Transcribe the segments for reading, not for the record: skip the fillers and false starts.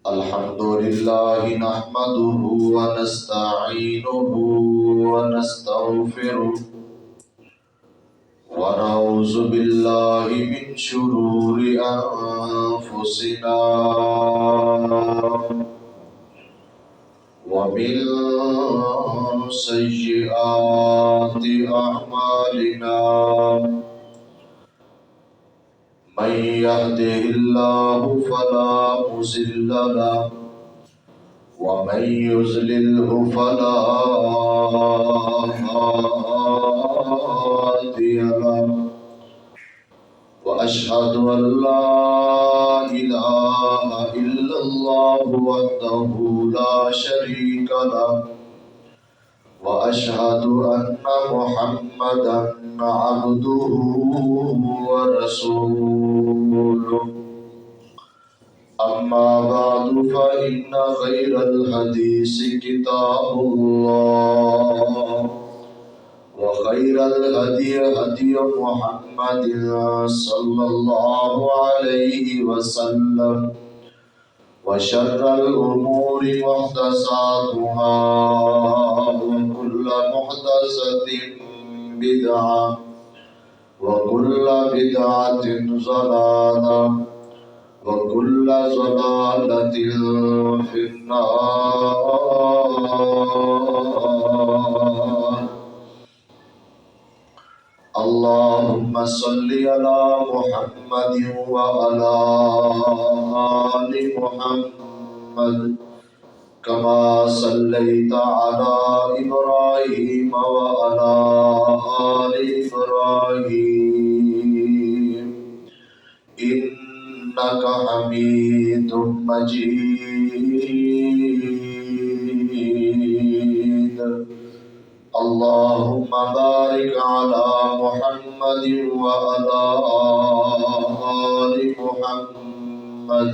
الحمد لله نحمده ونستعينه ونستغفره ونعوذ بالله من شرور أنفسنا ومن سيئات أعمالنا من يهده الله فلا مضل له ومن يضلله فلا هادي له وأشهد أن لا إله إلا الله وحده لا شريك له وأشهد أن محمدا عبده ورسوله أما بعد فإن خير الحديث كتاب الله وخير الهدي هدي محمد صلى الله عليه وسلم وشر الأمور محدثاتها وكل محدثة بدعة وكل بدعة ضلالة وكل ضلالة في النار. اللهم صل على محمد وعلى آل محمد كما صليت على إبراهيم وعلى آل إبراهيم إنك حميد مجيد. اللهم بارك على محمد وعلى آل محمد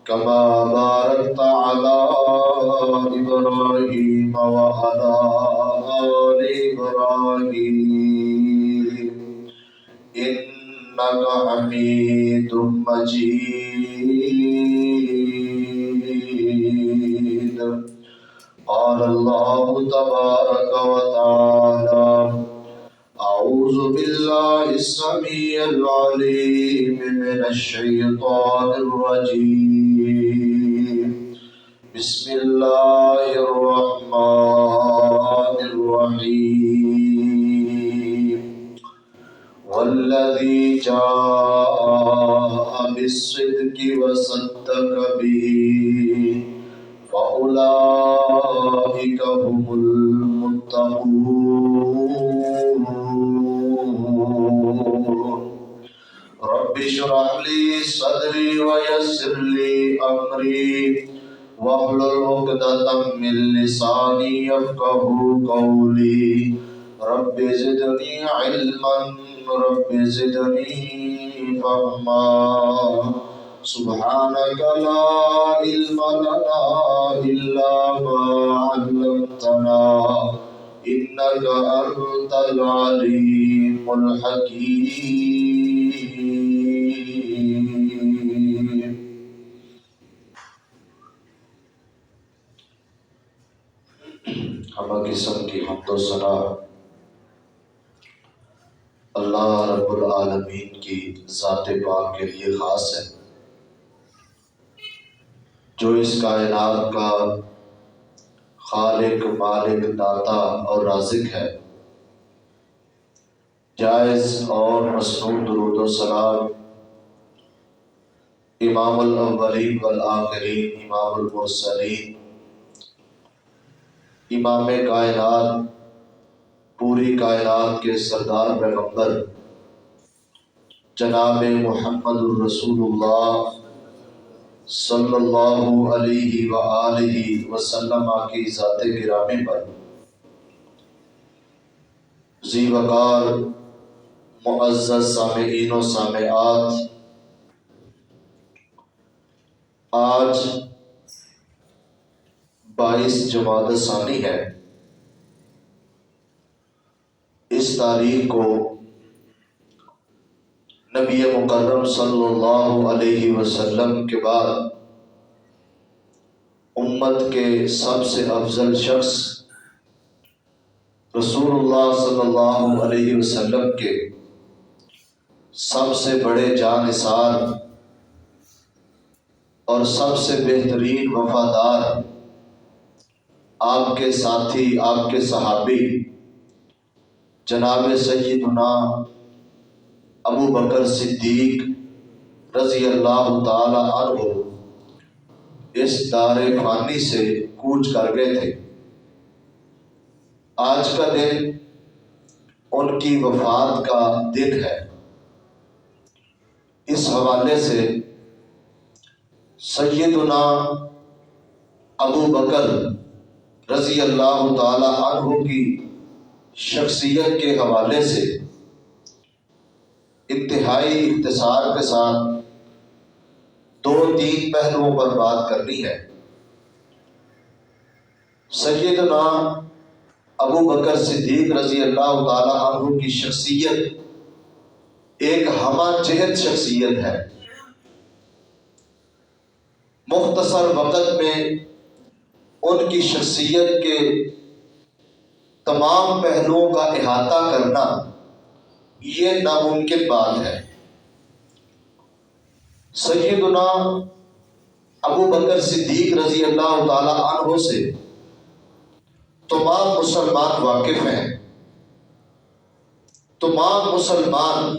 كما باركت على إبراهيم وعلى آل إبراهيم إنك حميد مجيد. قال الله تبارك وتعالى: أعوذ بالله السميع العليم من الشيطان الرجيم. بسم الله الرحمن الرحيم. والذي جاء بالصدق وصدق به فأولئك هم المتقون. رب اشرح لي صدري ويسر لي أمري واحلل عقدة من لساني يفقهوا قولي. رب زدني علما رب زدني فهما. سبحانك لا علم لنا إلا ما علمتنا إنك أنت العليم الحكيم. ہمہ قسم کی حمد و ثنا اللہ رب العالمین کی ذات پاک کے لیے خاص ہے، جو اس کائنات کا خالق، مالک، داتا اور رازق ہے۔ جائز اور مسنون درود و سلام امام الاولین والآخرین، امام المرسلین، امام کائنات، پوری کائنات کے سردار پیغمبر جناب محمد الرسول اللہ صلی اللہ علیہ وآلہ وسلم کی ذات گرامی پر ذی وقار معزز سامعین و سامعات، آج 22 جمادی الثانی ہے۔ اس تاریخ کو نبی مکرم صلی اللہ علیہ وسلم کے بعد امت کے سب سے افضل شخص رسول اللہ صلی اللہ علیہ وسلم کے سب سے بڑے جانثار اور سب سے بہترین وفادار آپ کے ساتھی، آپ کے صحابی جناب سیدنا ابو بکر صدیق رضی اللہ تعالی عنہ اس دار فانی سے کوچ کر گئے تھے۔ آج کا دن ان کی وفات کا دن ہے۔ اس حوالے سے سیدنا ابو بکر رضی اللہ تعالی عنہ کی شخصیت کے حوالے سے انتہائی اختصار کے ساتھ 2-3 پہلوؤں پر بات کرنی ہے۔ سیدنا ابو بکر صدیق رضی اللہ تعالی عنہ کی شخصیت ایک ہمہ جہت شخصیت ہے۔ مختصر وقت میں ان کی شخصیت کے تمام پہلوؤں کا احاطہ کرنا یہ ناممکن بات ہے۔ سیدنا ابو بکر صدیق رضی اللہ تعالی عنہ سے تمام مسلمان واقف ہیں۔ تمام مسلمان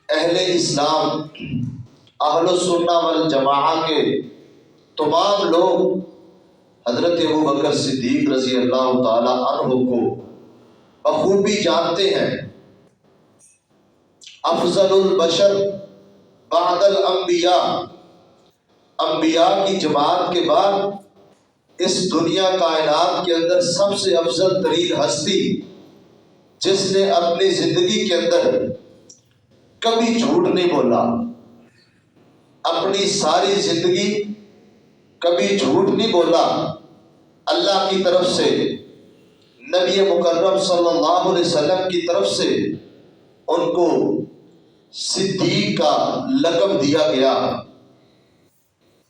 اہل اسلام، اہل السنہ والجماعہ کے تمام لوگ حضرت ابو بکر صدیق رضی اللہ تعالی عنہ کو بخوبی جانتے ہیں۔ افضل البشر بعد الانبیاء، انبیاء کی جماعت کے بعد اس دنیا کائنات کے اندر سب سے افضل ترین ہستی، جس نے اپنی زندگی کے اندر کبھی جھوٹ نہیں بولا، اپنی ساری زندگی کبھی جھوٹ نہیں بولا، اللہ کی طرف سے، نبی مکرم صلی اللہ علیہ وسلم کی طرف سے ان کو صدیق کا لقب دیا گیا۔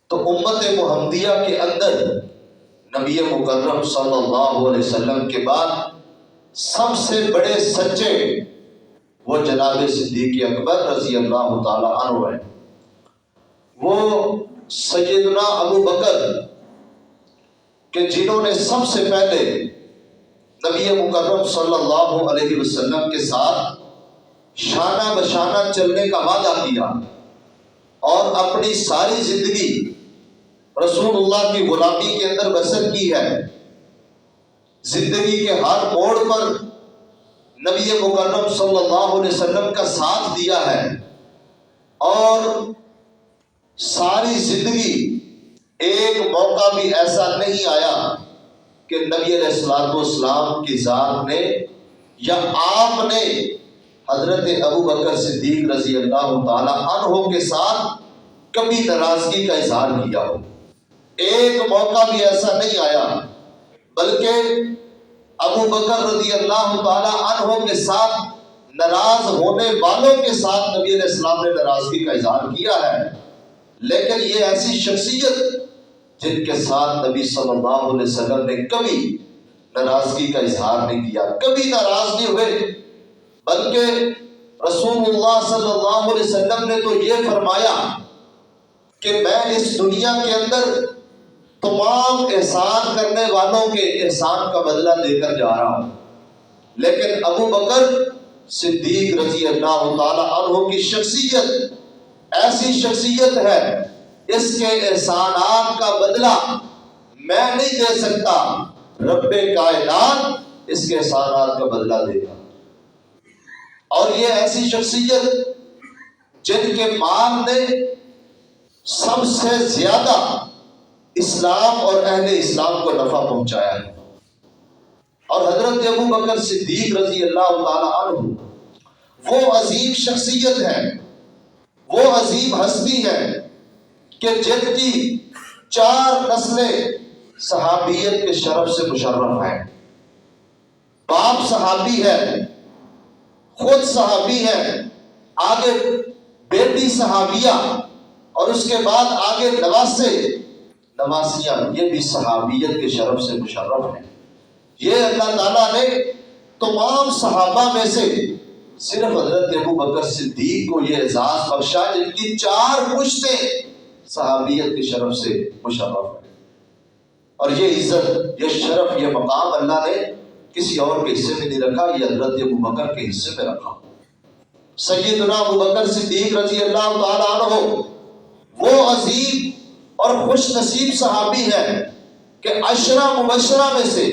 تو امت محمدیہ کے اندر نبی مکرم صلی اللہ علیہ وسلم کے بعد سب سے بڑے سچے وہ جناب صدیق اکبر رضی اللہ تعالی عنہ ہیں۔ وہ سیدنا ابو بکر کہ جنہوں نے سب سے پہلے نبی مکرم صلی اللہ علیہ وسلم کے ساتھ شانہ بشانہ چلنے کا وعدہ کیا اور اپنی ساری زندگی رسول اللہ کی غلامی کے اندر بسر کی ہے۔ زندگی کے ہر موڑ پر نبی مکرم صلی اللہ علیہ وسلم کا ساتھ دیا ہے، اور ساری زندگی ایک موقع بھی ایسا نہیں آیا کہ نبی علیہ الصلوۃ والسلام کی ذات نے یا آپ نے حضرت ابو بکر صدیق رضی اللہ تعالی عنہ کے ساتھ کبھی ناراضگی کا اظہار کیا ہو۔ ایک موقع بھی ایسا نہیں آیا، بلکہ ابو بکر رضی اللہ تعالی عنہ کے ساتھ ناراض ہونے والوں کے ساتھ نبی علیہ السلام نے ناراضگی کا اظہار کیا ہے، لیکن یہ ایسی شخصیت جن کے ساتھ نبی صلی اللہ علیہ وسلم نے کبھی ناراضگی کا اظہار نہیں کیا، کبھی ناراض نہیں ہوئے، بلکہ رسول اللہ صلی اللہ علیہ وسلم نے تو یہ فرمایا کہ میں اس دنیا کے اندر تمام احسان کرنے والوں کے احسان کا بدلہ دے کر جا رہا ہوں، لیکن ابو بکر صدیق رضی اللہ تعالی عنہ کی شخصیت ایسی شخصیت ہے، اس کے احسانات کا بدلہ میں نہیں دے سکتا، رب کائنات اس کے احسانات کا بدلہ دے گا۔ اور یہ ایسی شخصیت جن کے مال نے سب سے زیادہ اسلام اور اہل اسلام کو نفع پہنچایا ہے، اور حضرت ابو بکر صدیق رضی اللہ تعالی عنہ وہ عظیم شخصیت ہے، وہ عظیم ہستی ہے کہ جن کی 4 نسلیں صحابیت کے شرف سے مشرف ہیں۔ باپ صحابی ہے، خود صحابی ہے، آگے بیٹی صحابیہ، اور اس کے بعد آگے نواسے، نواسیاں یہ بھی صحابیت کے شرف سے مشرف ہیں۔ یہ اللہ تعالیٰ نے تمام صحابہ میں سے صرف حضرت ابو بکر صدیق کو یہ اعزاز بخشا جن کی 4 پشتیں صحابیت کے شرف سے مشرف ہیں، اور یہ عزت، یہ شرف، یہ مقام اللہ نے کسی اور کے حصے میں نہیں رکھا، یہ حضرت ابو بکر کے حصے میں رکھا۔ سیدنا ابو بکر صدیق رضی اللہ تعالیٰ عنہ وہ عظیم اور خوش نصیب صحابی ہیں کہ 10 مبشرہ میں سے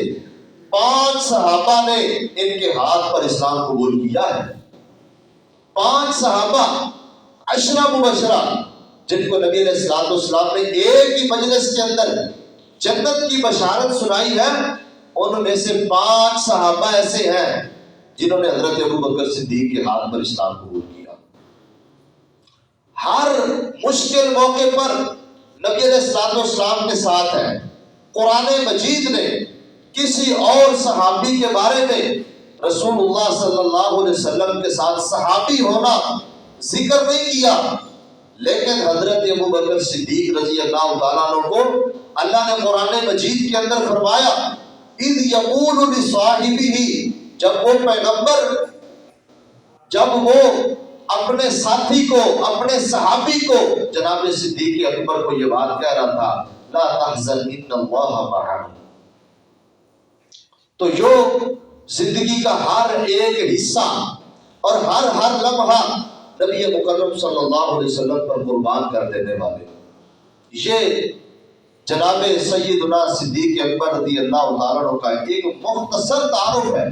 5 صحابہ نے ان کے ہاتھ پر اسلام قبول کیا ہے۔ 5 صحابہ 10 مبشرہ جن کو نبی علیہ الصلوۃ والسلام نے ایک ہی مجلس کے اندر جنت کی بشارت سنائی ہے، ان میں سے 5 صحابہ ایسے ہیں جنہوں نے حضرت ابو بکر صدیق کے ہاتھ پر اسلام قبول کیا۔ ہر مشکل موقع پر نبی علیہ الصلوۃ والسلام کے ساتھ ہیں۔ قرآن مجید نے کسی اور صحابی کے بارے میں رسول اللہ صلی اللہ علیہ وسلم کے ساتھ صحابی ہونا ذکر نہیں کیا، لیکن حضرت ابو بکر صدیق رضی اللہ تعالیٰ عنہ کو اللہ نے قرآن مجید کے اندر فرمایا اذ یقول لصاحبہ، جب وہ پیغمبر اپنے ساتھی کو، اپنے صحابی کو، جناب صدیق اکبر کو یہ بات کہہ رہا تھا لا تحزن ان اللہ معنا۔ تو جو زندگی کا ہر ایک حصہ اور ہر لمحہ نبی مکرم صلی اللہ علیہ وسلم پر قربان کر دینے والے، یہ جناب سیدنا صدیق اکبر رضی اللہ تعالیٰ عنہ کا ایک مختصر تعارف ہے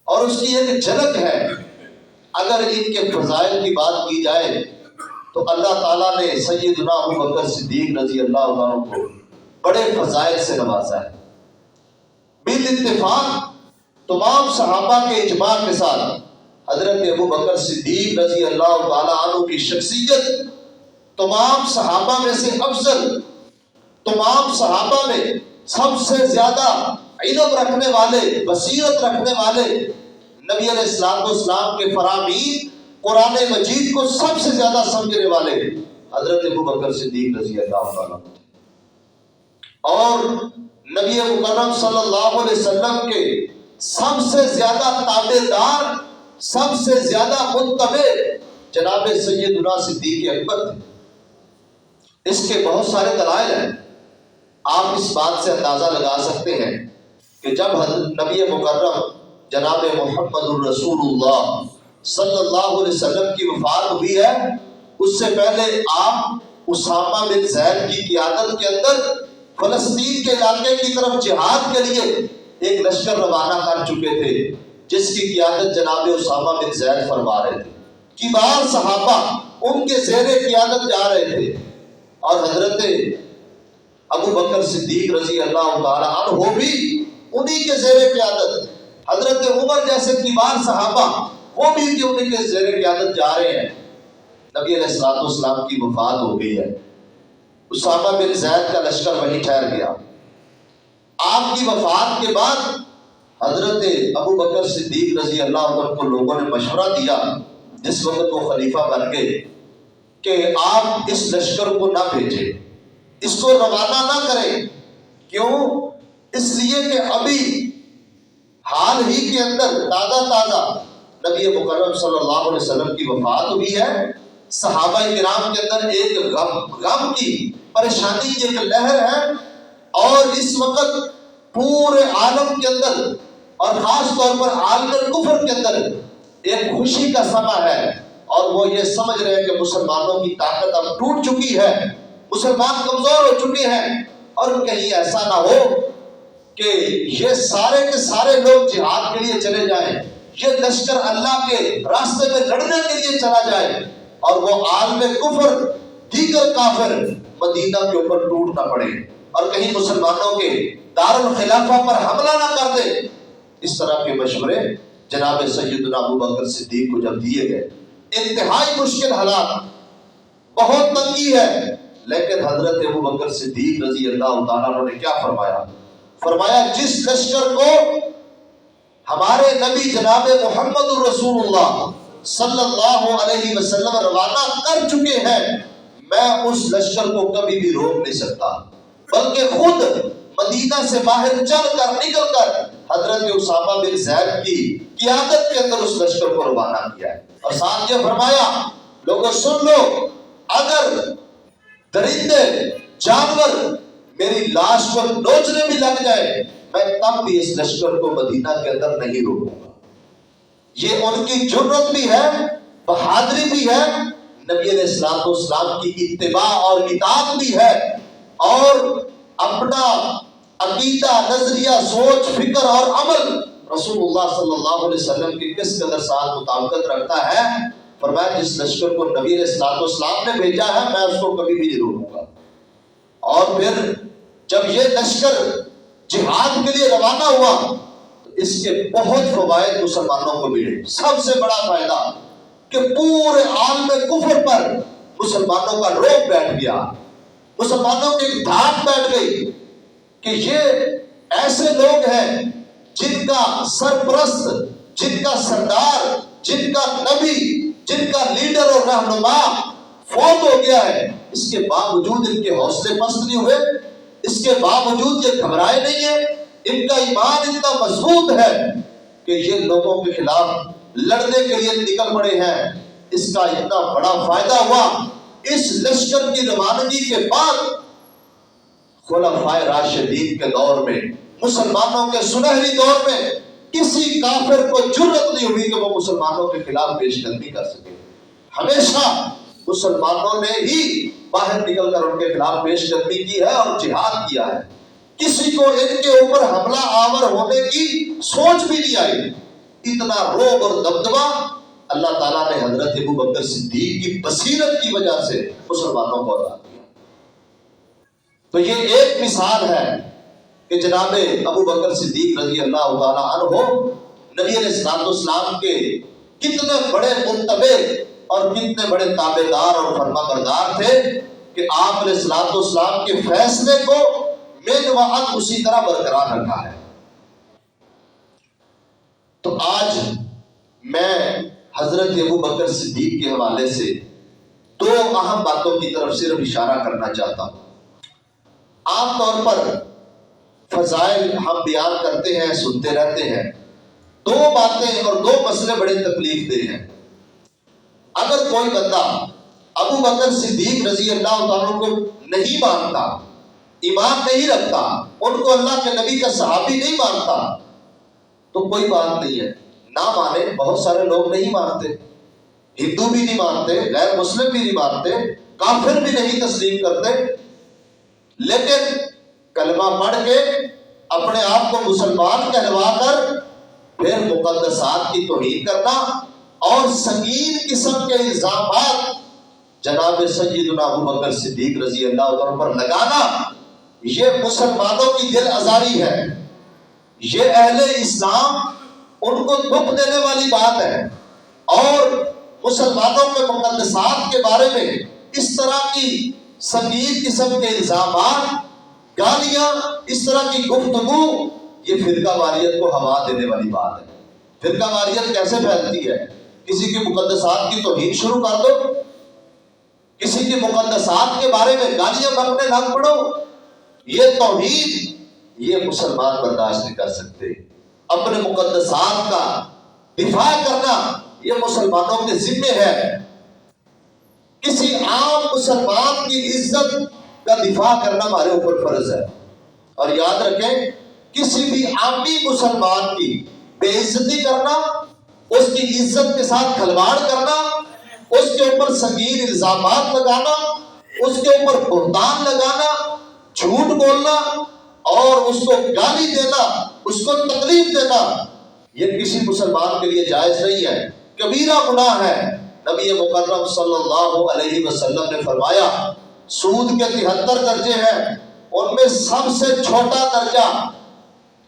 اور اس کی ایک جھلک ہے۔ اگر ان کے فضائل کی بات کی جائے تو اللہ تعالیٰ نے سیدنا ابو بکر صدیق رضی اللہ عنہ کو بڑے فضائل سے نوازا ہے۔ بالاتفاق تمام صحابہ کے اجماع کے ساتھ حضرت ابو بکر صدیق رضی اللہ تعالیٰ عنہ کی شخصیت تمام صحابہ میں سے افضل، تمام صحابہ میں سب سے زیادہ علم رکھنے والے، بصیرت رکھنے والے، نبی علیہ السلام والسلام کے فرامین قرآن مجید کو سب سے زیادہ سمجھنے والے حضرت ابو بکر صدیق رضی اللہ تعالیٰ عنہ، اور نبی مکرم صلی اللہ علیہ وسلم کے سب سے زیادہ تابعدار، سب سے زیادہ متبع جناب سیدنا صدیق اکبر تھے۔ اس کے بہت سارے دلائل ہیں، آپ اس بات سے اندازہ لگا سکتے ہیں کہ جب نبی مکرم جناب محمد الرسول اللہ صلی اللہ علیہ وسلم کی وفات ہوئی ہے، اس سے پہلے آپ اسامہ بن زید کی قیادت کے اندر فلسطین کے علاقے کی طرف جہاد کے لیے ایک لشکر روانہ کر چکے تھے، جس کی قیادت جناب اسامہ بن زید فرما رہے تھے۔ کبار صحابہ ان کے زیر قیادت جا رہے تھے، اور حضرت ابو بکر صدیق رضی اللہ تعالیٰ عنہ بھی انہی کے زیر قیادت، حضرت عمر جیسے کبار صحابہ وہ بھی انہی کے زیر قیادت جا رہے ہیں۔ نبی علیہ الصلوۃ والسلام کی وفات ہو گئی ہے، اسامہ بن زید کا لشکر وہیں ٹھہر گیا۔ آپ کی وفات کے بعد حضرت ابو بکر صدیق رضی اللہ عنہ کو لوگوں نے مشورہ دیا، جس وقت وہ خلیفہ بن گئے، کہ آپ اس لشکر کو نہ بھیجیں، اس کو روانہ نہ کریں۔ کیوں؟ اس لیے کہ ابھی حال ہی کے اندر تازہ نبی مکرم صلی اللہ علیہ وسلم کی وفات ہوئی ہے، صحابہ کرام کے اندر ایک غم کی، پریشانی کی ایک لہر ہے، اور اس وقت پورے عالم کے اندر اور خاص طور پر عالم کفر کے اندر ایک خوشی کا سماں ہے، اور وہ یہ سمجھ رہے ہیں کہ مسلمانوں کی طاقت اب ٹوٹ چکی ہے، مسلمان کمزور ہو چکے ہیں، اور کہیں ایسا نہ ہو کہ یہ سارے کے سارے لوگ جہاد کے لیے چلے جائیں، یہ لشکر اللہ کے راستے میں لڑنے کے لیے چلا جائے، اور وہ عالم کفر، دیگر کافر مدینہ کے اوپر ٹوٹ نہ پڑے، اور کہیں مسلمانوں کے دارالخلافہ پر حملہ نہ کر دے۔ اس طرح کے مشورے جناب سیدنا ابو بکر صدیق کو جب دیے گئے، انتہائی مشکل حالات، بہت تنگی ہے، لیکن حضرت ابو بکر صدیق رضی اللہ تعالیٰ عنہ نے کیا فرمایا؟ فرمایا جس لشکر کو ہمارے نبی جناب محمد الرسول اللہ صلی اللہ علیہ وسلم روانہ کر چکے ہیں، میں اس لشکر کو کبھی بھی روک نہیں سکتا، بلکہ خود مدینہ سے باہر چل کر نکل کر حضرت اسامہ بن زید کی قیادت کے اندر اس لشکر کو روانہ کیا ہے، اور ساتھ یہ فرمایا لوگوں سن لو، اگر درندے جانور میری لاش پر نوچنے بھی لگ جائے میں تب بھی اس لشکر کو مدینہ کے اندر نہیں روکوں گا۔ یہ ان کی جرت بھی ہے، بہادری بھی ہے، نبی علیہ الصلوۃ والسلام کی اتباع اور اطاعت بھی ہے، اور اپنا عقیدہ، نظریہ، سوچ، فکر اور عمل رسول اللہ صلی اللہ علیہ وسلم کی کس قدر ساتھ مطابقت رکھتا ہے۔ فرمایا جس لشکر کو نبی علیہ الصلوۃ والسلام نے بھیجا ہے میں اس کو کبھی بھی نہیں روکوں گا۔ اور پھر جب یہ لشکر جہاد کے لیے روانہ ہوا تو اس کے بہت فوائد مسلمانوں کو ملے۔ سب سے بڑا فائدہ کہ پورے عالم کفر پر مسلمانوں کا روب بیٹھ گیا، مسلمانوں کی ایک دھاک بیٹھ گئی کہ یہ ایسے لوگ ہیں جن کا سرپرست، جن کا سردار، جن کا نبی، جن کا لیڈر اور رہنما فوت ہو گیا ہے، اس کے باوجود ان کے حوصلے پست نہیں ہوئے، اس کے باوجود یہ گھبرائے نہیں ہیں، ان کا ایمان اتنا مضبوط ہے کہ یہ لوگوں کے خلاف لڑنے کے لیے نکل پڑے ہیں۔ اس کا اتنا بڑا فائدہ ہوا، اس لشکر کی روانگی کے بعد خلفائے راشدین کے دور میں، مسلمانوں کے سنہری دور میں کسی کافر کو جرأت نہیں ہوئی کہ وہ مسلمانوں کے خلاف پیش قدمی کر سکے۔ ہمیشہ مسلمانوں نے ہی باہر نکل کر ان کے خلاف پیش قدمی کی ہے اور جہاد کیا ہے۔ کسی کو ان کے اوپر حملہ آور ہونے کی سوچ بھی نہیں آئی۔ اتنا رعب اور دبدبا اللہ تعالیٰ نے حضرت ابو بکر صدیق کی بصیرت کی وجہ سے مسلمانوں کو عطا کیا۔ تو یہ ایک مثال ہے کہ جناب ابو بکر صدیق رضی اللہ تعالیٰ عنہ نبی علیہ الصلوۃ والسلام کے کتنے بڑے منتبع اور کتنے بڑے تابع دار اور فرما بردار تھے کہ آپ علیہ الصلوۃ والسلام کے فیصلے کو من و عن اسی طرح برقرار رکھا ہے۔ تو آج میں حضرت ابو بکر صدیق کے حوالے سے دو اہم باتوں کی طرف صرف اشارہ کرنا چاہتا ہوں۔ عام طور پر فضائل ہم بیان کرتے ہیں، سنتے رہتے ہیں، دو باتیں اور دو مسئلے بڑے تکلیف دہ ہیں۔ اگر کوئی بندہ ابو بکر صدیق رضی اللہ تعالیٰ کو نہیں مانتا، ایمان نہیں رکھتا، ان کو اللہ کے نبی کا صحابی نہیں مانتا تو کوئی بات نہیں ہے، نہ مانے۔ بہت سارے لوگ نہیں مانتے، ہندو بھی نہیں مانتے، غیر مسلم بھی نہیں مانتے، کافر بھی نہیں تسلیم کرتے، لیکن کلمہ پڑھ کے اپنے آپ کو مسلمان کہلوا کر پھر مقدسات کی توہین کرنا اور سنگین قسم کے الزامات جناب سیدنا ابو بکر صدیق رضی اللہ عنہ پر لگانا، یہ مسلمانوں کی دل آزاری ہے، یہ اہل اسلام ان کو دکھ دینے والی بات ہے۔ اور مسلمانوں کے مقدسات کے بارے میں اس طرح کی سنگین قسم کے الزامات، گالیاں، اس طرح کی گفتگو، یہ فرقہ واریت کو ہوا دینے والی بات ہے۔ فرقہ واریت کیسے پھیلتی ہے؟ کسی کی مقدسات کی توہین شروع کر دو، کسی کی مقدسات کے بارے میں گالیاں بکنے لگ پڑو، یہ توہین یہ مسلمان برداشت نہیں کر سکتے۔ اپنے مقدسات کا دفاع کرنا یہ مسلمانوں کے ذمے ہے۔ کسی عام مسلمان کی عزت کا دفاع کرنا ہمارے اوپر فرض ہے، اور یاد رکھیں کسی بھی عامی مسلمان کی بے عزتی کرنا، اس کی عزت کے ساتھ کھلواڑ کرنا، اس کے اوپر سنگین الزامات لگانا، اس کے اوپر بہتان لگانا، جھوٹ بولنا اور اس کو گالی دینا، اس کو تکلیف دینا، یہ کسی مسلمان کے لیے جائز نہیں ہے، کبیرہ گناہ ہے۔ نبی مکرم صلی اللہ علیہ وسلم نے فرمایا سود کے 73 درجے ہیں، ان میں سب سے چھوٹا درجہ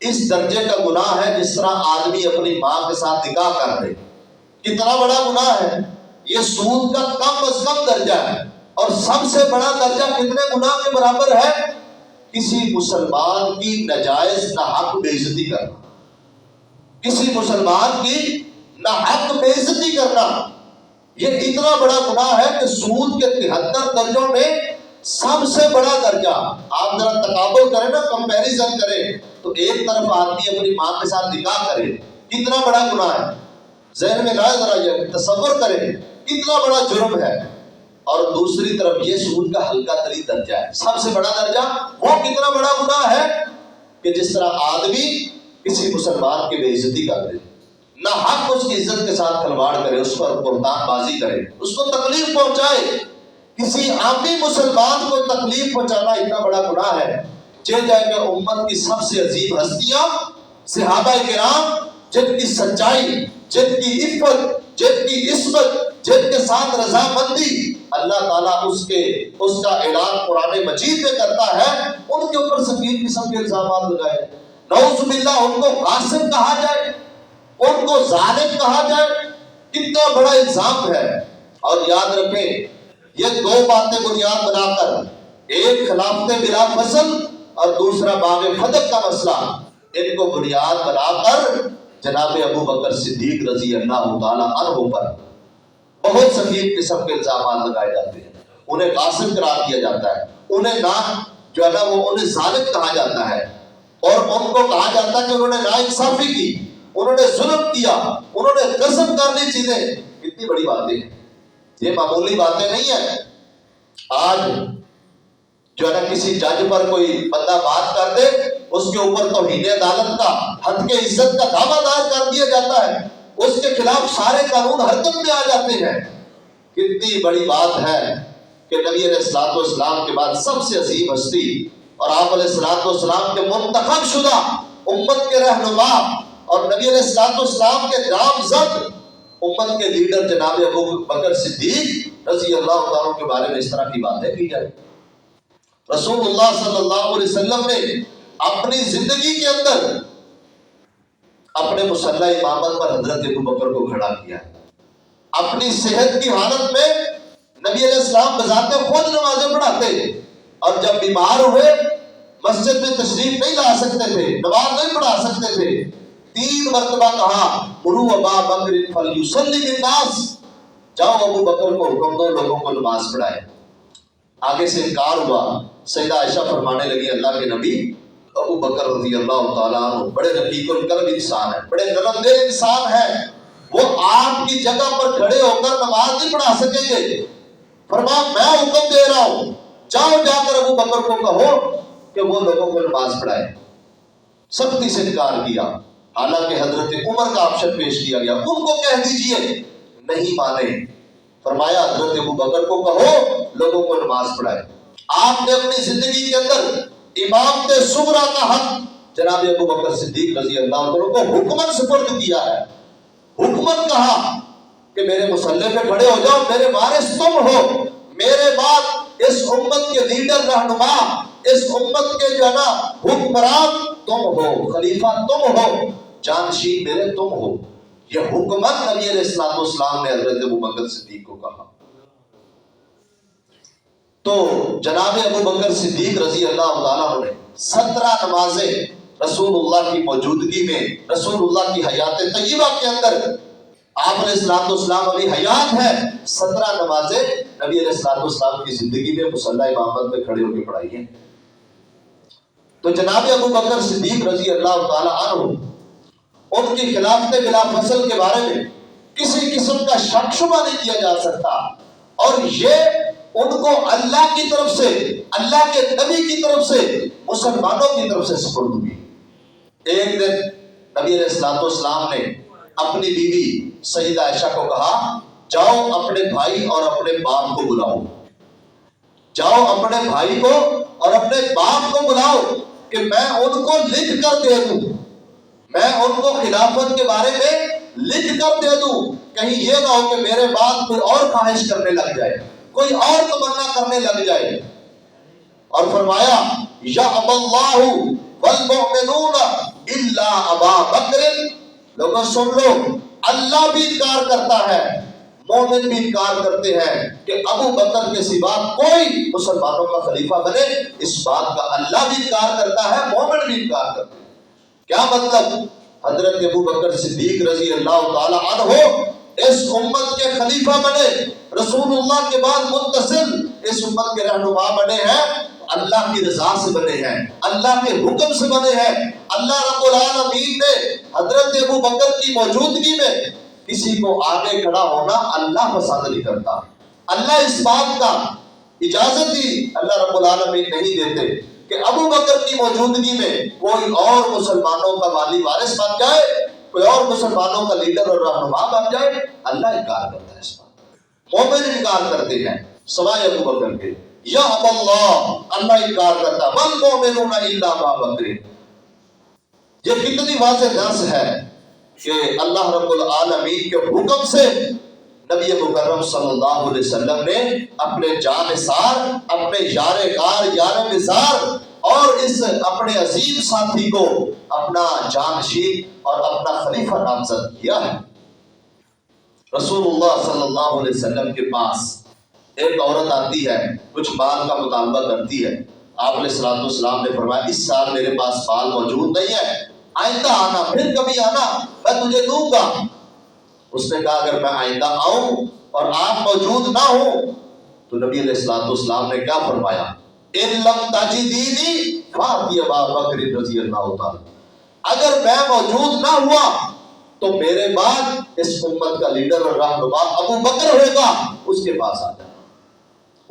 اس درجے کا گناہ ہے جس طرح آدمی اپنی ماں کے ساتھ نکاح کر لے۔ کتنا بڑا گناہ ہے یہ، سود کا کم از کم درجہ ہے، اور سب سے بڑا درجہ کتنے گناہ کے برابر ہے؟ کسی مسلمان کی ناجائز ناحق بے عزتی کرنا، کسی مسلمان کی ناحق بے عزتی کرنا، یہ اتنا بڑا گناہ ہے کہ سود کے 73 درجوں میں سب سے بڑا درجہ، آپ ذرا تقابل کریں نا، کمپیریزن کریں، تو ایک طرف آدمی اپنی ماں کے ساتھ نکاح کرے، کتنا بڑا گناہ ہے، ذہن میں لائے ذرا، یہ تصور کریں کتنا بڑا جرم ہے، اور دوسری طرف یہ سود کا ہلکا ترین درجہ ہے، سب سے بڑا درجہ وہ کتنا بڑا گناہ ہے کہ جس طرح آدمی کسی مسلمان کی بے عزتی کر دے، نہ حق اس کی عزت کے ساتھ کھلواڑ کرے، اس پر بہتان بازی کرے، اس کو تکلیف پہنچائے، کسی عامی مسلمان کو تکلیف پہنچانا اتنا بڑا گناہ ہے۔ چل جائے کہ امت کی سب سے عظیم ہستیاں صحابہ کرام، جن کی سچائی، جن کی عفت، جن کی عصمت، جن کے ساتھ رضامندی اللہ تعالیٰ اس کا اعلان قرآن مجید میں کرتا ہے، ان کے اوپر سنگین قسم کے الزامات لگائے، نعوذ باللہ ان کو غاصب کہا جائے، ان کو ظالم کہا جائے، کتنا بڑا الزام ہے۔ اور یاد رکھیں یہ دو باتیں بنیاد بنا کر، ایک خلافت بلا فصل اور دوسرا باب فتح کا مسئلہ، ان کو بنیاد بنا کر جناب ابو بکر صدیق رضی اللہ تعالیٰ عنہ پر بہت سنگین قسم کے الزامات لگائے جاتے ہیں، انہیں غاصب قرار دیا جاتا ہے، انہیں جو ہے نا وہ انہیں ظالم کہا جاتا ہے، اور ان کو کہا جاتا ہے کہ انہوں نے ناانصافی کی، انہوں نے ظلم کیا، انہوں نے غصب کر لی چیزیں۔ کتنی بڑی باتیں ہیں، یہ معمولی باتیں نہیں ہیں۔ آج جو ہے نا کسی جج پر کوئی بندہ بات کر دے، اس کے اوپر توہین عدالت کا، حد کے عزت کا دعویٰ دائر کر دیا جاتا ہے، اس کے خلاف سارے قانون حرکت میں آ جاتے ہیں۔ کتنی بڑی بات ہے کہ نبی علیہ الصلوۃ والسلام کے بعد سب سے عظیم ہستی اور آپ علیہ الصلوۃ والسلام کے منتخب شدہ امت کے رہنما اور نبی علیہ الصلوۃ والسلام کے نامزد امت کے لیڈر جناب ابو بکر صدیق رضی اللہ تعالیٰ کے بارے میں اس طرح کی باتیں کی جائے۔ رسول اللہ صلی اللہ علیہ وسلم نے اپنی زندگی کے اندر اپنے مصلی امامت پر حضرت ابو بکر کو کھڑا کیا، اپنی صحت کی حالت میں نبی علیہ السلام بذات خود نمازیں پڑھاتے، اور جب بیمار ہوئے مسجد میں تشریف نہیں لا سکتے تھے، نماز نہیں پڑھا سکتے تھے، 3 مرتبہ کہا مروا ابا بکر فلیصلی بالناس، جاؤ ابو بکر کو حکم دو لوگوں کو نماز پڑھائے۔ آگے سے انکار ہوا، سیدہ عائشہ فرمانے لگی اللہ کے نبی ابو بکر رضی اللہ تعالیٰ عنہ بڑے رقیق القلب انسان ہے، بڑے نرم دل انسان ہے، وہ آپ کی جگہ پر کھڑے ہو کر نماز نہیں پڑھا سکیں گے۔ فرمایا میں حکم دے رہا ہوں، جاؤ جا کر ابو بکر کو کہو کہ وہ لوگوں کو نماز پڑھائے۔ سختی سے انکار کیا، حالانکہ حضرت عمر کا آپشن پیش کیا گیا، ان کو کہہ دیجئے، نہیں مانے۔ فرمایا حضرت ابو بکر کو کہو لوگوں کو نماز پڑھائے۔ آپ نے اپنی زندگی کے اندر امامت صغریٰ کا حق جناب ابو بکر صدیق رضی اللہ عنہ کو حکمن سپرد کیا ہے، حکمن کہا کہ میرے مصلی پہ کھڑے ہو جاؤ، میرے وارث تم ہو، میرے بعد اس امت کے لیڈر رہنما، اس امت کے جو ہے نا حکمران تم ہو، خلیفہ تم ہو، جانشین میرے تم ہو۔ یہ حکمت نبی علیہ الصلوۃ والسلام نے حضرت ابو بکر صدیق کو کہا۔ تو جناب ابو بکر صدیق رضی اللہ تعالیٰ نے 17 نمازیں رسول اللہ کی موجودگی میں، رسول اللہ کی حیات طیبہ کے اندر، آپ علیہ الصلوۃ والسلام ابھی حیات ہے، 17 نمازیں نبی علیہ الصلوۃ والسلام کی زندگی میں مصلی امامت پہ کھڑے ہو کے پڑھائی ہیں۔ تو جناب ابو بکر صدیق رضی اللہ تعالیٰ عنہ، ان کی خلافت بلا فصل کے بارے میں کسی قسم کا شک شبہ نہیں کیا جا سکتا، اور یہ ان کو اللہ کی طرف سے، اللہ کے نبی کی طرف سے، مسلمانوں کی طرف سے سپرد ہوئی۔ ایک دن نبی علیہ الصلوۃ والسلام نے اپنی بیوی سیدہ عائشہ کو کہا جاؤ اپنے بھائی اور اپنے باپ کو بلاؤ، جاؤ اپنے بھائی کو اور اپنے باپ کو بلاؤ کہ میں ان کو لکھ کر دے دوں، میں ان کو خلافت کے بارے میں لکھ کر دے دوں، کہیں یہ نہ ہو کہ میرے بعد کوئی اور خواہش کرنے لگ جائے، کوئی اور تمنا کرنے لگ جائے۔ اور فرمایا یأبی اللہ والمؤمنون الا ابا بکر، لوگوں سن لو، اللہ بھی انکار کرتا ہے، مومن بھی انکار کرتے ہیں کہ ابو بکر کے سوا کوئی مسلمانوں کا خلیفہ بنے، اس بات کا اللہ بھی انکار کرتا ہے، مومن بھی انکار کرتے ہیں۔ کیا مطلب؟ حضرت ابو بکر صدیق رضی اللہ تعالی عنہ اس امت کے خلیفہ بنے، رسول اللہ کے بعد متصل اس امت کے رہنما بنے ہیں اللہ کی رضا سے بنے ہیں، اللہ کے حکم سے بنے ہیں۔ اللہ رب العالمین نے حضرت ابو بکر کی موجودگی میں کسی کو آگے کھڑا ہونا اللہ پسند نہیں کرتا۔ اللہ اس بات کا اجازت ہی اللہ رب العالمین نہیں دیتے کہ ابو بکر کی موجودگی میں کوئی اور مسلمانوں کا والی وارث بن جائے، کوئی اور مسلمانوں کا لیڈر اور رہنما بن جائے۔ اللہ انکار کرتا ہے اس بات، مومن انکار کرتے ہیں سوائے ابو بکر کے۔ یا اب اللہ انکار کرتا والمؤمنون الا ابا بکر۔ یہ کتنی واضح نص ہے کہ اللہ رب العالمین کے حکم سے نبی مکرم صلی اللہ علیہ وسلم نے اپنے جانثار، اپنے یار غار، یار مزار اور اس اپنے عظیم ساتھی کو اپنا جانشین اور اپنا خلیفہ نامزد کیا ہے۔ رسول اللہ صلی اللہ علیہ وسلم کے پاس ایک عورت آتی ہے، کچھ مال کا مطالبہ کرتی ہے۔ آپ علیہ الصلوۃ والسلام نے فرمایا اس سال میرے پاس مال موجود نہیں ہے، آئندہ آنا، پھر کبھی آنا، میں تجھے دوں گا۔ اس نے کہا اگر میں آئندہ آؤں اور آپ موجود نہ ہوں تو نبی علیہ الصلوۃ والسلام نے کیا فرمایا؟ ان لم تجدینی فاتی ابا بکر رضی اللہ تعالی، اگر میں موجود نہ ہوا تو میرے بعد اس امت کا لیڈر اور رہنما ابو بکر ہوگا، اس کے پاس آ جانا۔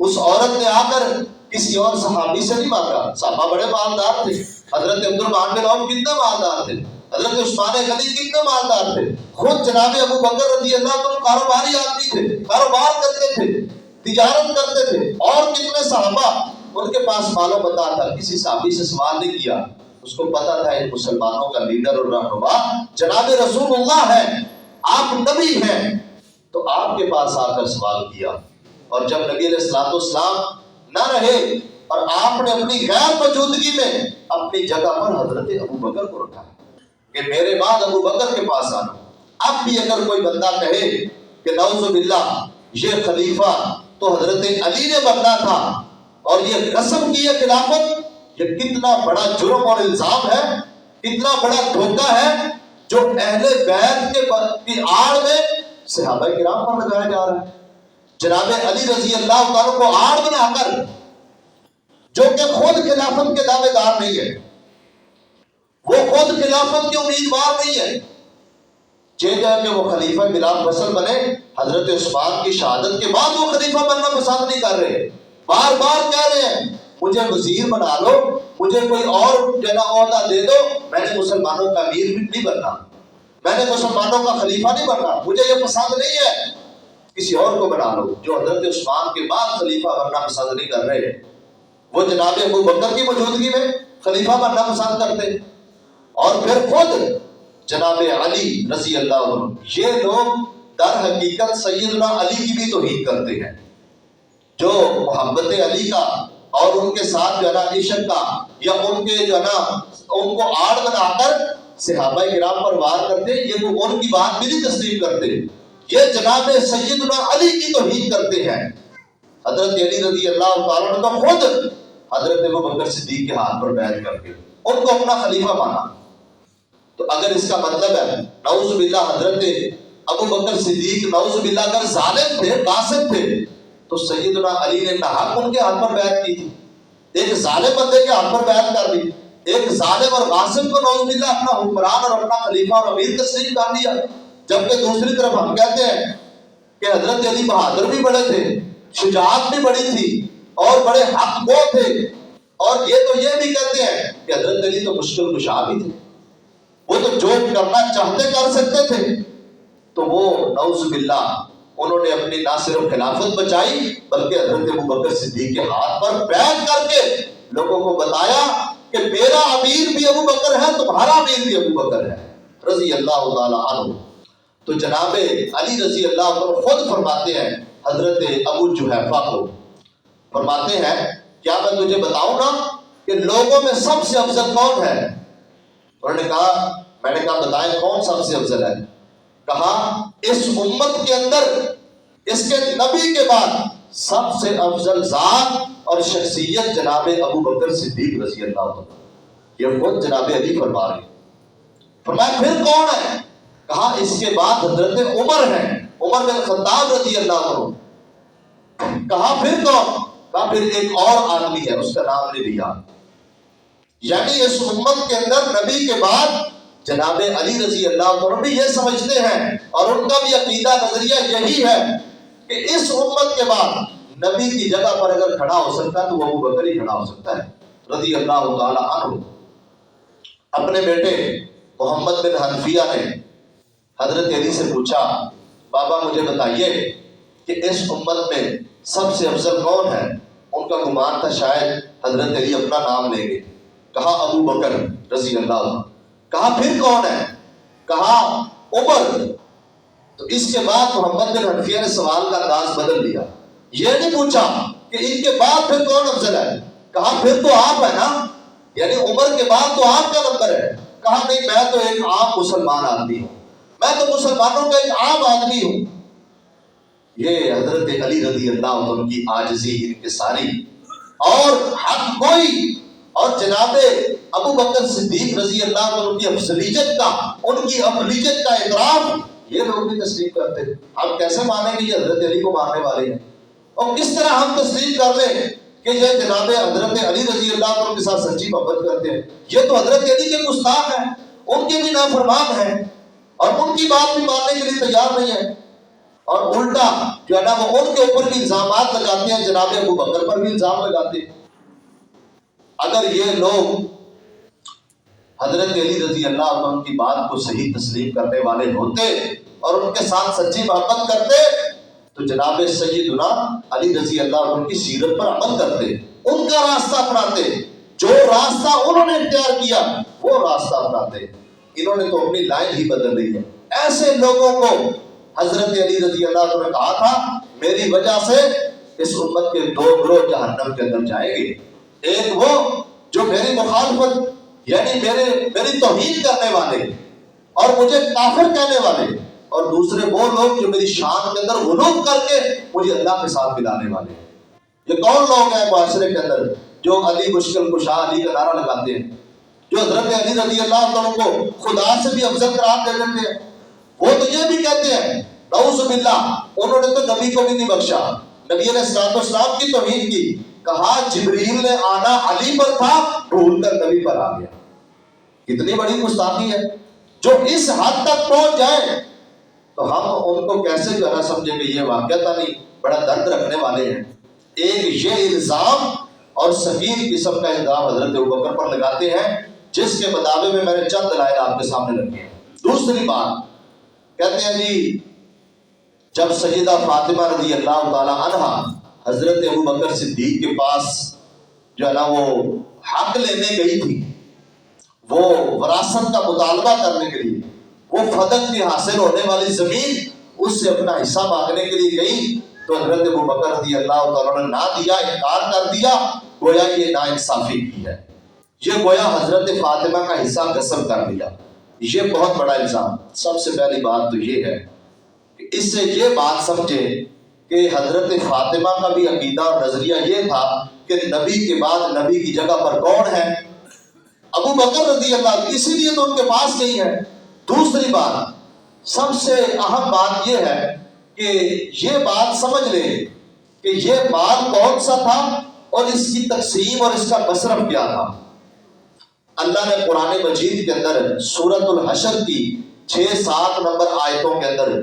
اس عورت نے آ کر کسی اور صحابی سے نہیں مانگا، صحابہ بڑے مالدار تھے، حضرت عبد الرحمن بن عوف کتنے مالدار تھے، حضرت عثمان غنی کتنے مالدار تھے، خود جناب ابو بکر رضی اللہ عنہ کاروباری آدمی تھے، کاروبار کرتے تھے، تجارت کرتے تھے، اور کتنے صحابہ ان کے پاس مال و متاع تھا۔ کسی صحابی سے سوال نہیں کیا، اس کو پتا تھا ان مسلمانوں کا لیڈر اور رہنما جناب رسول اللہ ہے، آپ نبی ہیں، تو آپ کے پاس آ کر سوال کیا۔ اور جب نبی علیہ الصلوۃ والسلام نہ رہے اور آپ نے اپنی غیر موجودگی میں اپنی جگہ پر حضرت ابو بکر کو رکھا کہ میرے بعد ابو بکر کے پاس آنا۔ اب بھی اگر کوئی بندہ کہے کہ نعوذ باللہ یہ خلیفہ تو حضرت علی نے بننا تھا اور یہ قسم کی یہ خلافت، یہ کتنا بڑا جرم اور الزام ہے، کتنا بڑا دھوکہ ہے جو اہل بیت کی آڑ میں صحابہ کرام پر لگایا جا رہا ہے۔ جناب علی رضی اللہ تعالیٰ کو آڑ بنا کر، جو کہ خود خلافت کے دعوے دار نہیں ہے، وہ خود خلافت کے امیدوار نہیں ہے، چاہے کہ وہ خلیفہ بلا فصل بنے، حضرت عثمان کی شہادت کے بعد وہ خلیفہ بننا پسند نہیں کر رہے، بار بار کہہ رہے ہیں مجھے وزیر بنا لو، مجھے کوئی اور عہدہ دے دو، میں نے مسلمانوں کا امیر بھی نہیں بننا، میں نے مسلمانوں کا خلیفہ نہیں بننا، مجھے یہ پسند نہیں ہے، کسی اور کو بنا لو۔ جو حضرت عثمان کے بعد خلیفہ بننا پسند نہیں کر رہے، وہ جناب ابو بکر کی موجودگی میں خلیفہ بننا پسند کرتے، اور پھر خود جناب علی رضی اللہ عنہ۔ یہ لوگ در حقیقت سیدنا علی کی بھی توہین کرتے ہیں، جو محبت علی کا اور ان کے ساتھ جو ہے نا عشق کا، یا ان کے جو ہے نا ان کو آڑ بنا کر صحابہ کرام پر وار کرتے، یہ وہ ان کی بات بھی نہیں تسلیم کرتے، یہ جناب سیدنا علی کی توہین کرتے ہیں۔ حضرت علی رضی اللہ تعالیٰ عنہ تو خود حضرت ابو بکر صدیق کے ہاتھ پر بیعت کر کے ان کو اپنا خلیفہ مانا۔ تو اگر اس کا مطلب ہے نعوذ باللہ حضرت ابو بکر صدیق نعوذ باللہ اگر ظالم تھے، قاسم تھے، تو سیدنا علی نے ناحق ان کے ہاتھ پر بیعت کی تھی، ایک ظالم بندے کے ہاتھ پر بیعت کر لی، ایک ظالم اور قاسم کو نعوذ باللہ اپنا حکمران اور اپنا خلیفہ اور امیر تسلیم کر لیا۔ جبکہ دوسری طرف ہم کہتے ہیں کہ حضرت علی بہادر بھی بڑے تھے، شجاعت بھی بڑی تھی اور بڑے حق گو تھے، اور یہ تو یہ بھی کہتے ہیں کہ حضرت علی تو مشکل کشا بھی تھے، وہ تو جو کرنا چاہتے کر سکتے تھے۔ تو وہ نعوذ باللہ انہوں نے اپنی نہ صرف خلافت بچائی بلکہ حضرت ابو بکر صدیق کے ہاتھ پر بیعت کر کے لوگوں کو بتایا کہ میرا امیر بھی ابو بکر ہے، تمہارا امیر بھی ابو بکر ہے رضی اللہ تعالی عنہ۔ تو جناب علی رضی اللہ عنہ خود فرماتے ہیں حضرت ابو جحیفہ کو، فرماتے ہیں کیا میں تجھے بتاؤں نا کہ لوگوں میں سب سے افضل کون ہے؟ انہوں نے کہا، میں نے کہا بتائیں کون سب سے افضل ہے؟ کہا اس امت کے اندر اس کے نبی کے بعد سب سے افضل ذات اور شخصیت جناب ابو بکر صدیق رضی اللہ عنہ۔ یہ خود جناب علی فرما رہے، فرمایا پھر کون ہے؟ کہا اس کے بعد حضرت عمر ہیں، عمر بن خطاب رضی اللہ عنہ۔ کہا پھر کون؟ کہا پھر ایک اور آدمی ہے، اس کا نام نہیں لیا. یعنی اس امت کے اندر نبی کے بعد جناب علی رضی اللہ عنہ بھی یہ سمجھتے ہیں اور ان کا بھی عقیدہ نظریہ یہی ہے کہ اس امت کے بعد نبی کی جگہ پر اگر کھڑا ہو سکتا ہے تو وہ ابو بکر ہی کھڑا ہو سکتا ہے رضی اللہ تعالی عنہ. اپنے بیٹے محمد بن حنفیہ نے حضرت علی سے پوچھا بابا مجھے بتائیے کہ اس امت میں سب سے افضل کون ہے؟ ان کا گمان تھا شاید حضرت علی اپنا نام لیں گے. کہا ابو بکر رضی اللہ عنہ. کہا پھر کون ہے؟ کہا عمر. تو اس کے بعد محمد بن حنفیہ نے سوال کا انداز بدل لیا. یہ نہیں پوچھا کہ ان کے بعد پھر کون افضل ہے، کہا پھر تو آپ ہے نا، یعنی عمر کے بعد تو آپ کا نمبر ہے. کہا نہیں، میں تو ایک عام مسلمان آدمی ہوں، میں تو مسلمانوں کا ایک عام آدمی ہوں. یہ حضرت علی رضی اللہ عنہ کی عاجزی، انکساری اور حق گوئی اور جناب ابو بکر صدیق رضی اللہ عنہ کی افضلیت کا، ان کی افضلیت کا اعتراف یہ لوگ بھی تسلیم کرتے. ہم کیسے مانیں گے یہ حضرت علی کو ماننے والے ہیں؟ اور کس طرح ہم تسلیم کر لیں کہ یہ جناب حضرت علی رضی اللہ عنہ کے ساتھ سچی محبت کرتے ہیں؟ یہ تو حضرت علی کے گستاخ ہیں، ان کے بھی نافرمان ہیں اور ان کی بات بھی ماننے کے لیے تیار نہیں ہے. اور الٹا جو ہے نا وہ ان کے اوپر بھی الزامات لگاتے ہیں، جناب ابو بکر پر بھی الزام لگاتے ہیں. اگر یہ لوگ حضرت علی رضی اللہ عنہ کی بات کو صحیح تسلیم کرنے والے ہوتے اور ان کے ساتھ سچی محبت کرتے تو جناب سیدنا علی رضی اللہ عنہ کی سیرت پر عمل کرتے، ان کا راستہ اپناتے، جو راستہ انہوں نے اختیار کیا وہ راستہ اپناتے. انہوں نے تو اپنی لائن ہی بدل لی ہے. ایسے لوگوں کو حضرت علی رضی اللہ عنہ نے کہا تھا میری وجہ سے اس امت کے دو گروہ جہنم کے اندر جائیں گے. ایک وہ جو میری مخالفت یعنی میری توہین کرنے والے اور مجھے کافر کہنے والے، اور دوسرے وہ لوگ جو میری شان کے اندر غلو کر کے مجھے اللہ کے ساتھ ملانے والے. یہ کون لوگ ہیں معاشرے کے اندر جو علی مشکل کشا علی کا نعرہ لگاتے ہیں، جو حضرت علی رضی اللہ عنہ کو خدا سے بھی افضل قرار دے دیتے ہیں؟ وہ تو یہ بھی کہتے ہیں نعوذ باللہ انہوں نے تو نبی کو بھی نہیں بخشا، نبی علیہ الصلوۃ والسلام کی توہین کی. کہا جبریل نے آنا علی پر تھا، بھول کر نبی پر آ گیا. کتنی بڑی گستاخی ہے. جو اس حد تک پہنچ جائے تو ہم ان کو کیسے جو ہے سمجھیں کہ یہ واقعہ نہیں بڑا درد رکھنے والے ہیں. ایک یہ الزام اور سفیر قسم کا الزام حضرت ابوبکر پر لگاتے ہیں جس کے مطابق میں نے چند دلائل آپ کے سامنے رکھے ہیں. دوسری بات کہتے ہیں جی جب سیدہ فاطمہ رضی اللہ تعالی عنہ حضرت ابوبکر صدیق کے پاس جو ہے نا وہ حق لینے گئی تھی، وہ وراثت کا مطالبہ کرنے کے لیے، وہ فدق کی حاصل ہونے والی زمین اس سے اپنا حصہ مانگنے کے لیے گئی تو حضرت ابوبکر رضی اللہ تعالیٰ نے نہ دیا، انکار کر دیا. گویا یہ ناانصافی کی ہے، یہ گویا حضرت فاطمہ کا حصہ غصب کر دیا. یہ بہت بڑا الزام. سب سے پہلی بات تو یہ ہے کہ اس سے یہ بات سمجھے کہ حضرت فاطمہ کا بھی عقیدہ اور نظریہ یہ تھا کہ نبی کے بعد نبی کی جگہ پر کون ہے؟ ابو بکر رضی اللہ، اسی لیے تو ان کے پاس نہیں ہے. دوسری بات سب سے اہم بات یہ ہے کہ یہ بات سمجھ لیں کہ یہ مال کون سا تھا اور اس کی تقسیم اور اس کا مصرف کیا تھا. اللہ نے قرآن مجید کے اندر سورۃ الحشر کی 6-7 نمبر آیتوں کے اندر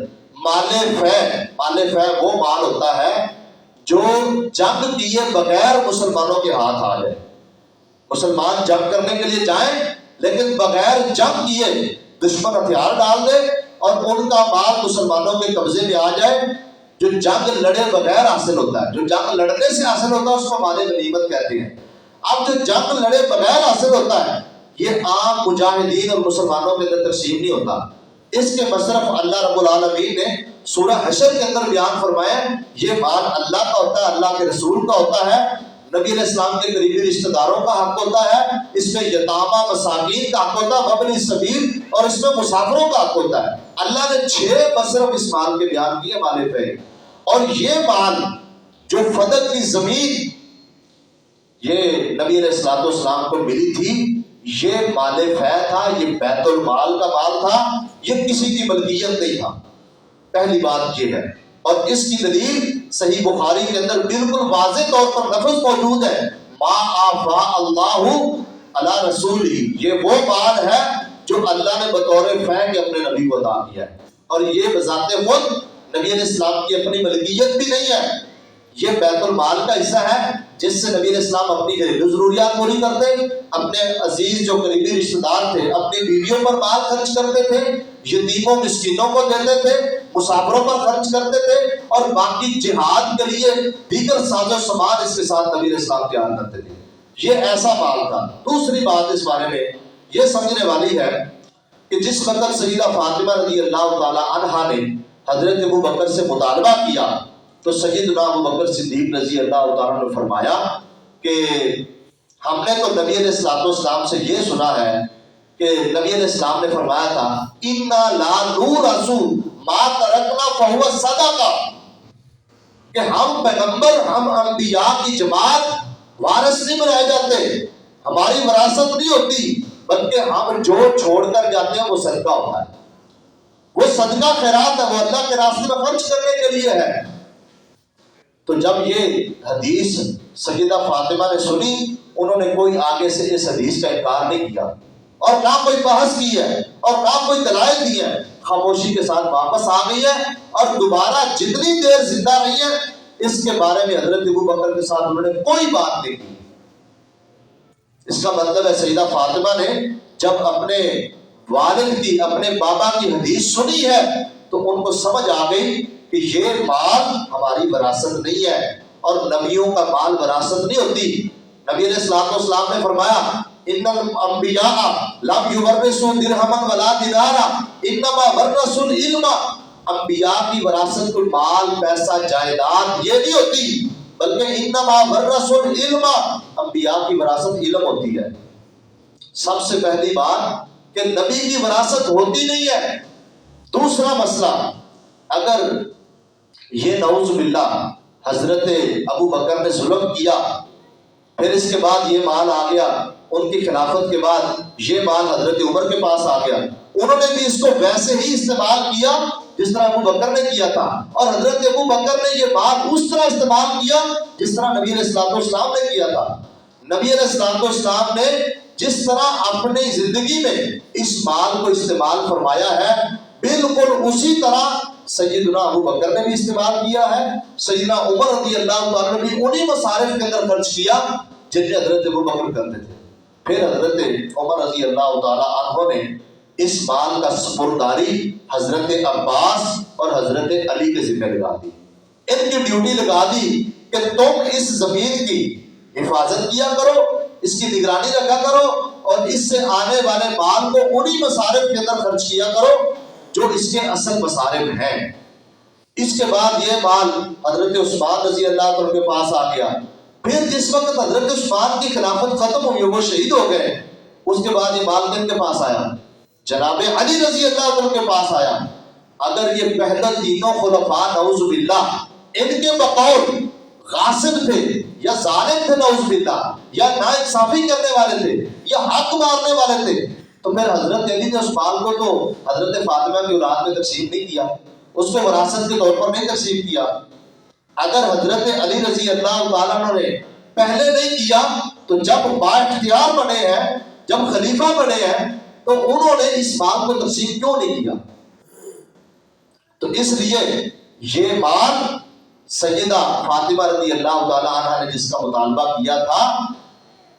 مال فے وہ مال ہوتا ہے جو جنگ کیے بغیر مسلمانوں کے ہاتھ آ جائے. مسلمان جنگ کرنے کے لیے جائیں لیکن بغیر جنگ کیے دشمن ہتھیار ڈال دے اور ان کا مال مسلمانوں کے قبضے میں آ جائے. جو جنگ لڑے بغیر حاصل ہوتا ہے، جو جنگ لڑنے سے حاصل ہوتا ہے اس کو مال غنیمت کہتے ہیں. اب جو جنگ لڑے بغیر حاصل ہوتا ہے یہ عام مجاہدین اور مسلمانوں کے اندر تقسیم نہیں ہوتا. اس کے مصرف اللہ رب العالمین نے سورہ حشر کے اندر بیان فرمایا یہ مال اللہ کا ہوتا ہے، اللہ کے رسول کا ہوتا ہے، نبی علیہ السلام کے قریبی رشتہ داروں کا حق ہوتا ہے، اس میں یتامہ مساکین کا حق ہوتا ہے، وابن السبیل، اور اس میں مسافروں کا حق ہوتا ہے. اللہ نے 6 مصرف اس مال کے بیان کیے مال فے. اور یہ مال جو فدق کی زمین یہ نبی علیہ الصلوۃ والسلام کو ملی تھی، یہ مال فے تھا، یہ بیت المال کا مال تھا، یہ کسی کی ملکیت نہیں تھا. پہلی بات یہ ہے. اور اس کی دلیل صحیح بخاری کے اندر بالکل واضح طور پر لفظ موجود ہے، ما آفا اللہ علی رسول ہی، یہ وہ مال ہے جو اللہ نے بطور فیض اپنے نبی کو عطا کیا ہے، اور یہ بذات خود نبی علیہ السلام کی اپنی ملکیت بھی نہیں ہے، یہ بیت المال کا حصہ ہے جس سے نبی علیہ السلام اپنی گھریلو ضروریات پوری کرتے، اپنے عزیز جو قریبی رشتہ دار تھے اپنی بیویوں پر مال خرچ کرتے تھے، یتیموں مسکینوں کو دیتے تھے، مسافروں پر خرچ کرتے تھے، اور باقی جہاد کے لیے دیگر ساز و سامان اس کے ساتھ نبی علیہ السلام تیار کرتے تھے۔ یہ ایسا مال تھا۔ دوسری بات اس بارے میں یہ سمجھنے والی ہے کہ جس وقت سیدہ فاطمہ رضی اللہ تعالی عنہا نے حضرت ابو بکر سے مطالبہ کیا تو سیدنا ابو بکر صدیق رضی اللہ تعالیٰ نے فرمایا کہ ہم نے تو نبی علیہ السلام سے یہ سنا ہے کہ نبی علیہ السلام نے فرمایا تھا اِنَّا لَا نُورَثُ مَا تَرَكْنَا فَهُوَ صَدَقَةٌ، کہ ہم پیغمبر، ہم انبیاء کی جماعت وارث نہیں بنائے جاتے، ہماری وراثت نہیں ہوتی، بلکہ ہم جو چھوڑ کر جاتے ہیں وہ صدقہ ہوتا ہے، وہ صدقہ خیرات ہے، وہ اللہ کے راستے میں خرچ کرنے کے لیے ہے۔ تو جب یہ حدیث سیدہ فاطمہ نے سنی، انہوں نے کوئی آگے سے اس حدیث کا انکار نہیں کیا اور نہ کوئی بحث کی ہے اور نہ کوئی دلائل دی ہے، خاموشی کے ساتھ واپس آ گئی ہے اور دوبارہ جتنی دیر زندہ رہی ہے اس کے بارے میں حضرت ابو بکر کے ساتھ انہوں نے کوئی بات نہیں کی۔ اس کا مطلب ہے سیدہ فاطمہ نے جب اپنے والد کی، اپنے بابا کی حدیث سنی ہے تو ان کو سمجھ آ گئی کہ یہ مال ہماری وراثت نہیں ہے، اور نبیوں کا مال وراثت نہیں ہوتی۔ نبی علیہ السلام نے فرمایا ان الانبیاء لم یورثوا درہما ولا دینارا انما ورثوا العلم، انبیاء کی وراثت کوئی مال، پیسہ، جائیداد یہ نہیں ہوتی، بلکہ انما ورثوا العلم، انبیاء کی وراثت علم ہوتی ہے۔ سب سے پہلی بات کہ نبی کی وراثت ہوتی نہیں ہے۔ دوسرا مسئلہ، اگر یہ نعوذ باللہ حضرت ابو بکر نے ظلم کیا، پھر اس کے بعد یہ مال آ گیا، ان کی خلافت کے بعد یہ مال حضرت عمر کے پاس آ گیا، انہوں نے بھی اس کو ویسے ہی استعمال کیا جس طرح ابو بکر نے کیا تھا، اور حضرت ابو بکر نے یہ مال اس طرح استعمال کیا جس طرح نبی علیہ السلام نے کیا تھا۔ نبی علیہ السلام نے جس طرح اپنی زندگی میں اس مال کو استعمال فرمایا ہے، بالکل اسی طرح سیدنا ابو بکر نے بھی استعمال کیا ہے، سیدنا عمر رضی اللہ تعالیٰ نے بھی انہی مصارف کے اندر خرچ کیا جن حضرت ابو بکر کرتے تھے۔ پھر حضرت عمر رضی اللہ تعالیٰ عنہ نے اس مال کا سپرداری حضرت عباس اور حضرت علی کے ذمہ لگا دی، ان کی ڈیوٹی لگا دی کہ تم اس زمین کی حفاظت کیا کرو، اس کی نگرانی رکھا کرو، اور اس سے آنے والے مال کو انہی مصارف کے اندر خرچ کیا کرو جو اس کے اصل مصارف ہیں۔ اس کے بعد یہ مال حضرت عثمان رضی اللہ عنہ کے پاس آ گیا۔ پھر جس وقت حضرت عثمان کی خلافت ختم ہوئی، وہ شہید ہو گئے، اس کے بعد یہ مال کن کے پاس آیا؟ جناب علی رضی اللہ عنہ کے پاس آیا۔ اگر یہ پہلے تینوں خلفاء نعوذ باللہ ان کے بقول غاصب تھے یا ظالم تھے نعوذ باللہ، یا ناانصافی کرنے والے تھے یا حق مارنے والے تھے، تو پھر حضرت علی نے اس مال کو تو حضرت فاطمہ کی اولاد میں تقسیم نہیں کیا، اس کو وراثت کے طور پر نہیں تقسیم کیا۔ اگر حضرت علی رضی اللہ تعالیٰ عنہ نے پہلے نہیں کیا تو جب با اختیار بنے ہیں، جب خلیفہ بنے ہیں، تو انہوں نے اس مال کو تقسیم کیوں نہیں کیا؟ تو اس لیے یہ مال سیدہ فاطمہ رضی اللہ تعالیٰ عنہ نے جس کا مطالبہ کیا تھا،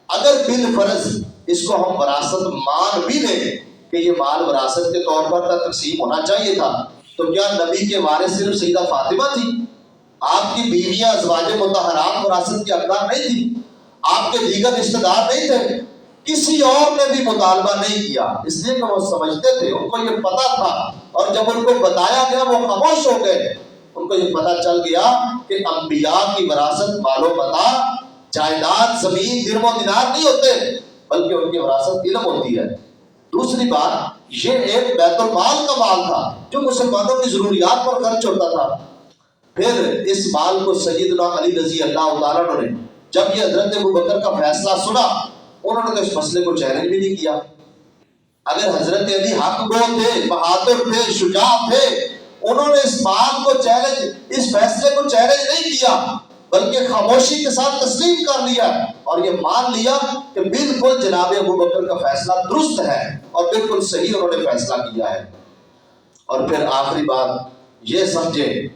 اگر بالفرض اس کو ہم وراثت مان بھی لیں کہ یہ مال وراثت کے طور پر تقسیم ہونا چاہیے تھا، تو کیا نبی کے وارث صرف سیدہ فاطمہ تھی؟ آپ کی بیویاں ازواج مطہرات وراثت کے حقدار نہیں تھی؟ آپ کے دیگر رشتہ دار نہیں تھے؟ کسی اور نے بھی مطالبہ نہیں کیا، اس لیے کہ وہ سمجھتے تھے، ان کو یہ پتا تھا، اور جب ان کو بتایا گیا وہ خاموش ہو گئے۔ ان کو یہ پتا چل گیا کہ انبیاء کی وراثت مال و متاع، جائیداد، زمین، درم و دینار نہیں ہوتے، بلکہ ان کی وراثت علم ہوتی ہے۔ دوسری بات، یہ ایک بیت المال کا مال تھا جو مسلمانوں کی ضروریات پر خرچ ہوتا تھا۔ پھر اس مال کو سیدنا علی رضی اللہ تعالیٰ عنہ نے جب یہ حضرت ابو بکر کا فیصلہ سنا، انہوں نے تو اس مسئلے کو چیلنج بھی نہیں کیا۔ اگر حضرت علی حق گو تھے، بہادر تھے، شجاع تھے، انہوں نے اس بات کو چیلنج، اس فیصلے کو چیلنج نہیں کیا، بلکہ خاموشی کے ساتھ تسلیم کر لیا اور یہ مان لیا کہ بالکل جناب ابو بکر کا فیصلہ درست ہے اور بالکل صحیح انہوں نے فیصلہ کیا ہے۔ اور پھر آخری بات یہ سمجھے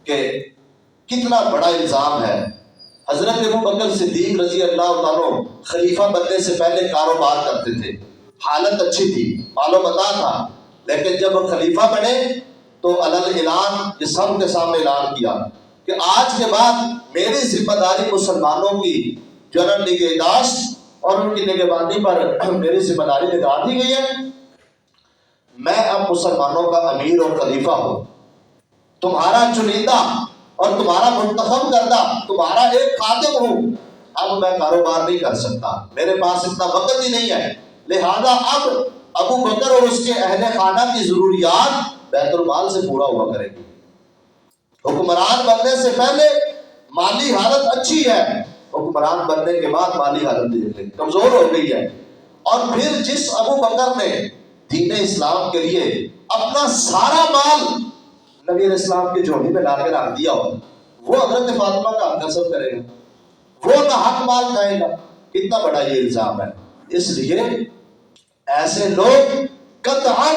کہ کتنا بڑا الزام ہے۔ حضرت ابو بکر صدیق رضی اللہ تعالیٰ خلیفہ بننے سے پہلے کاروبار کرتے تھے، حالت اچھی تھی، مال و متاع تھا، لیکن جب وہ خلیفہ بنے تو علل اعلان یہ سب کے سامنے اعلان کیا کہ آج کے بعد میری ذمہ داری مسلمانوں کی جو ہے نگہداشت اور ان کی نگہبانی پر میری ذمہ داری لگا دی گئی ہے، میں اب مسلمانوں کا امیر اور خلیفہ ہوں، تمہارا چنیندہ اور تمہارا منتخب کردہ، تمہارا ایک خادم ہوں، اب میں کاروبار نہیں کر سکتا، میرے پاس اتنا وقت ہی نہیں ہے، لہذا اب ابو بکر اور اس کے اہل خانہ کی ضروریات بیت المال سے پورا ہوا کرے گی۔ حکمران بننے سے پہلے مالی حالت اچھی ہے، حکمران بننے کے بعد مالی حالت دیکھ لیں کمزور ہو گئی ہے۔ اور پھر جس ابو بکر نے دین اسلام کے لیے اپنا سارا مال نبی علیہ السلام کی جھولی میں لا کے رکھ دیا ہو، وہ حضرت فاطمہ کا حق نصب کرے گا، وہ نہ حق مال کھائے گا، کتنا بڑا یہ الزام ہے۔ اس لیے ایسے لوگ قطعاً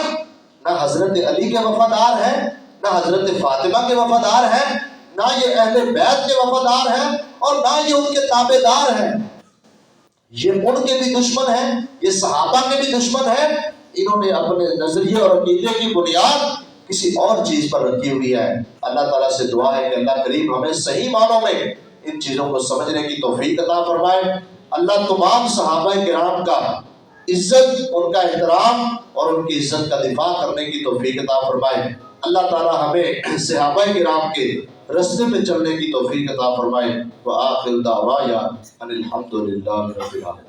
نہ حضرت علی کے وفادار ہیں، نہ حضرت فاطمہ کے وفادار ہیں، نہ یہ اہل بیت کے وفادار ہیں، اور نہ یہ ان کے تابع دار ہیں، یہ ان کے بھی دشمن ہیں، یہ صحابہ کے بھی دشمن ہیں۔ انہوں نے اپنے نظریے اور عقیدے کی بنیاد کسی اور چیز پر رکھی ہوئی ہے۔ اللہ تعالیٰ سے دعا ہے کہ اللہ کریم ہمیں صحیح معنوں میں ان چیزوں کو سمجھنے کی توفیق عطا فرمائے۔ اللہ تمام صحابہ کرام کا عزت، ان کا احترام اور ان کی عزت کا دفاع کرنے کی توفیق عطا فرمائے۔ اللہ تعالیٰ ہمیں صحابہ کرام کے رستے پہ چلنے کی توفیق عطا فرمائے۔ وآخر دعوانا ان الحمد للہ رب العالمین۔